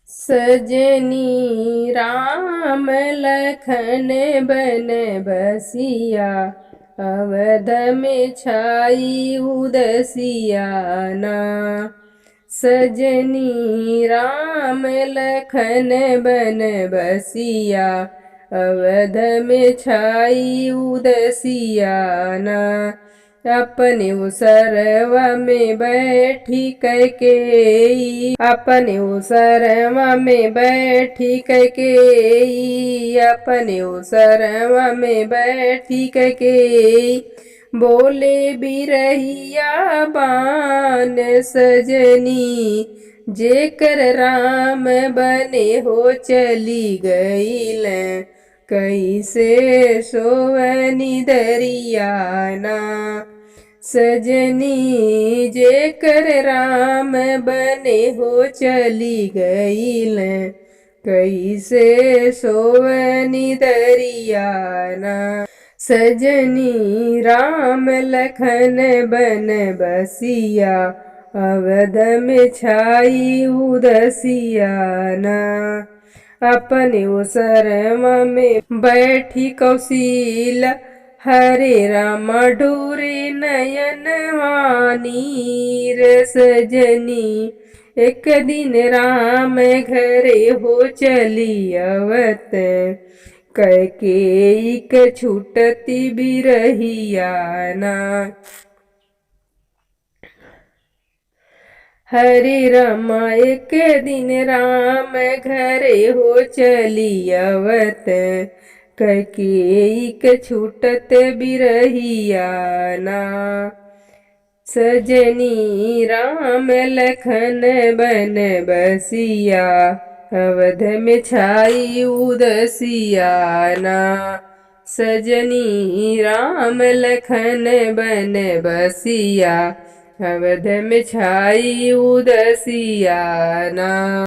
सजनी राम लखन बन बसिया, अवध में छाई उदसिया ना। सजनी राम लखन बन बसिया, अवध में छाई उदसिया ना। अपने उसरवा में बैठी कैकेयी, अपने उसरवा में बैठी कैकेयी, अपने उसरवा में बैठी कैकेयी। बोले बिरहिया बान सजनी, जेकर राम बने हो चली गईल, कैसे सोवनी दरियाना। सजनी जेकर राम बने हो चली गईल, कैसे सोवनी दरियाना। सजनी राम लखन बन बसिया, अवध में छाई उदसिया ना। अपने उसरवा में बैठी कौशिला, हरे राम ढूरे नयन वानीर। सजनी एक दिन राम घरे हो चली अवत, कैकेयी के छूटती बिरहिया ना। हरे रामा एक दिन राम घरे हो चली अवत, कैकेयी के छूटत बिरहिया ना। सजनी राम लखन बन बसिया, अवध में छाई उदसिया ना। सजनी राम लखन बन बसिया, अवध में छाई उदसिया ना।